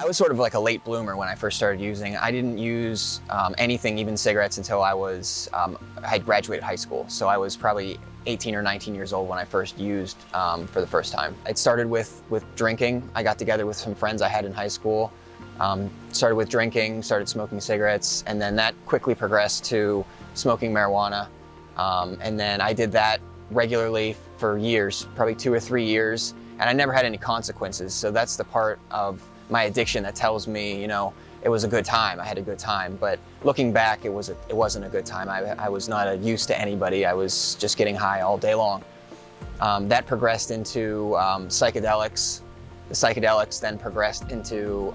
was sort of like a late bloomer when I first started using. I didn't use anything, even cigarettes, until I had graduated high school. So I was probably 18 or 19 years old when I first used for the first time. It started with drinking. I got together with some friends I had in high school. Started with drinking, started smoking cigarettes, and then that quickly progressed to smoking marijuana. And then I did that regularly for years, probably 2 or 3 years, and I never had any consequences. So that's the part of my addiction that tells me, you know, it was a good time. I had a good time, but looking back, it wasn't a good time. I was not a use to anybody. I was just getting high all day long. That progressed into psychedelics. The psychedelics then progressed into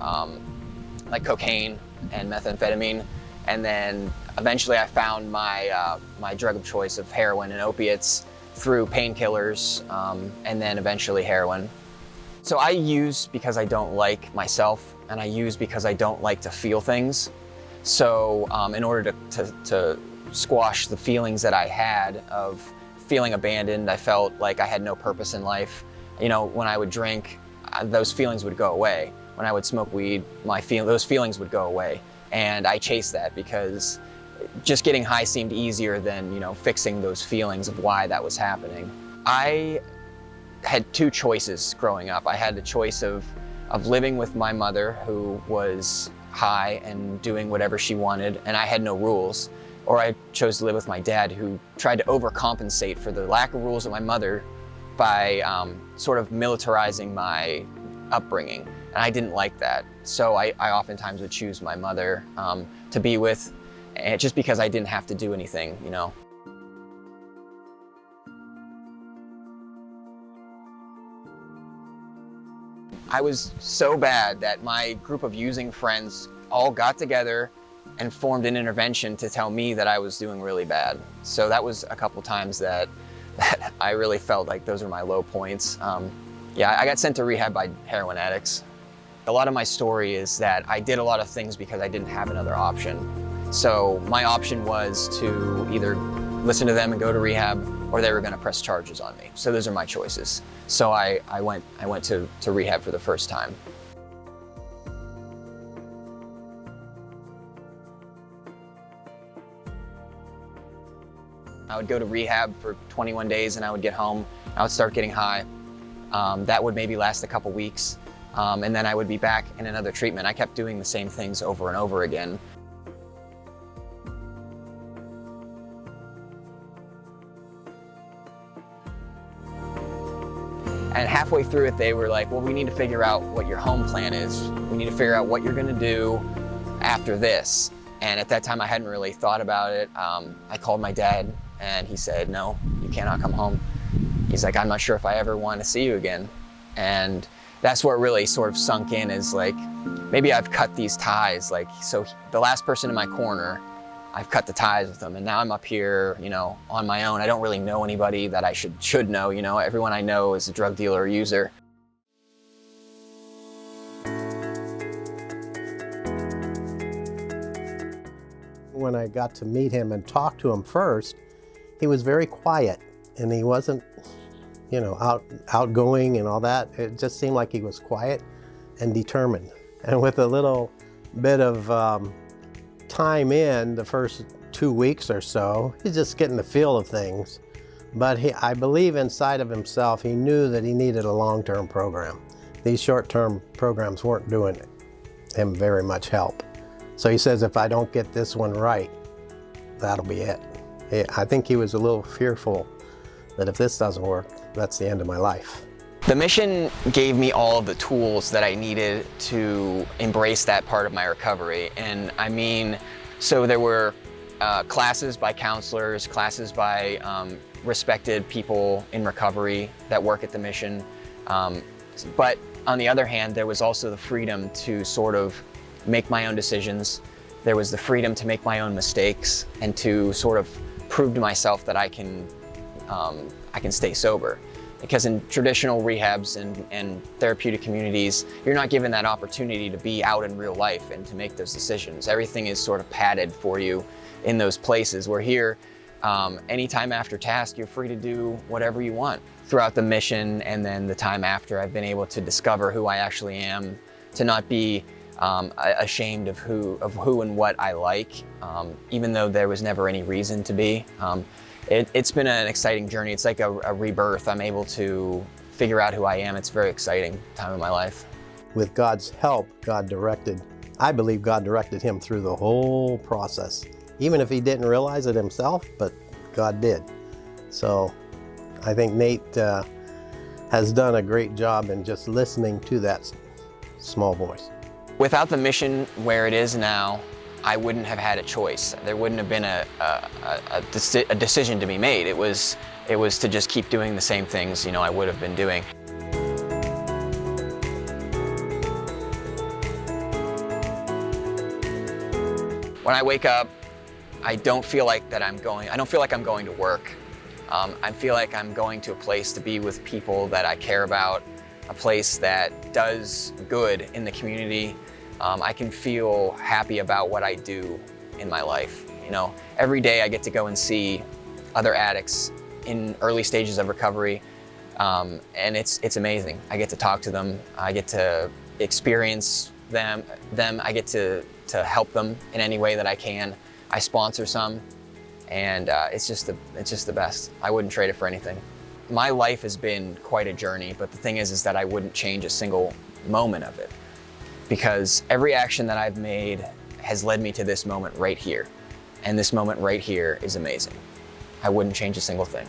like cocaine and methamphetamine, and then eventually I found my my drug of choice of heroin and opiates through painkillers, and then eventually heroin. So I use because I don't like myself, and I use because I don't like to feel things. So in order to squash the feelings that I had of feeling abandoned, I felt like I had no purpose in life. You know, when I would drink, those feelings would go away. When I would smoke weed, those feelings would go away. And I chased that because just getting high seemed easier than, you know, fixing those feelings of why that was happening. I had two choices growing up. I had the choice of living with my mother, who was high and doing whatever she wanted, and I had no rules. Or I chose to live with my dad, who tried to overcompensate for the lack of rules of my mother by sort of militarizing my upbringing. And I didn't like that. So I oftentimes would choose my mother to be with, just because I didn't have to do anything, you know. I was so bad that my group of using friends all got together and formed an intervention to tell me that I was doing really bad. So that was a couple times that I really felt like those are my low points. Yeah, I got sent to rehab by heroin addicts. A lot of my story is that I did a lot of things because I didn't have another option. So my option was to either listen to them and go to rehab, or they were going to press charges on me. So those are my choices. So I went to rehab for the first time. I would go to rehab for 21 days and I would get home. I would start getting high. That would maybe last a couple weeks. And then I would be back in another treatment. I kept doing the same things over and over again. And halfway through it, they were like, well, we need to figure out what your home plan is. We need to figure out what you're gonna do after this. And at that time, I hadn't really thought about it. I called my dad and he said, no, you cannot come home. He's like, I'm not sure if I ever want to see you again. And that's where it really sort of sunk in, is like, maybe I've cut these ties. Like, so the last person in my corner, I've cut the ties with them, and now I'm up here, you know, on my own. I don't really know anybody that I should know, you know. Everyone I know is a drug dealer or user. When I got to meet him and talk to him first, he was very quiet, and he wasn't, you know, outgoing and all that. It just seemed like he was quiet and determined. And with a little bit of time in, the first 2 weeks or so, he's just getting the feel of things. But I believe inside of himself, he knew that he needed a long-term program. These short-term programs weren't doing him very much help. So he says, if I don't get this one right, that'll be it. I think he was a little fearful that if this doesn't work, that's the end of my life. The mission gave me all of the tools that I needed to embrace that part of my recovery. And I mean, so there were classes by counselors, classes by respected people in recovery that work at the mission. But on the other hand, there was also the freedom to sort of make my own decisions. There was the freedom to make my own mistakes and to sort of prove to myself that I can stay sober. Because in traditional rehabs and therapeutic communities, you're not given that opportunity to be out in real life and to make those decisions. Everything is sort of padded for you in those places, where here, anytime after task, you're free to do whatever you want. Throughout the mission and then the time after, I've been able to discover who I actually am, to not be ashamed of who and what I like, even though there was never any reason to be. It's been an exciting journey. It's like a rebirth. I'm able to figure out who I am. It's a very exciting time in my life. With God's help, I believe God directed him through the whole process, even if he didn't realize it himself, but God did. So I think Nate has done a great job in just listening to that small voice. Without the mission where it is now, I wouldn't have had a choice. There wouldn't have been a decision to be made. It was to just keep doing the same things, I would have been doing. When I wake up, I don't feel like I'm going to work. I feel like I'm going to a place to be with people that I care about, a place that does good in the community. I can feel happy about what I do in my life. Every day I get to go and see other addicts in early stages of recovery, and it's amazing. I get to talk to them. I get to experience them. I get to help them in any way that I can. I sponsor some, and it's just the best. I wouldn't trade it for anything. My life has been quite a journey, but the thing is that I wouldn't change a single moment of it, because every action that I've made has led me to this moment right here, and this moment right here is amazing. I wouldn't change a single thing.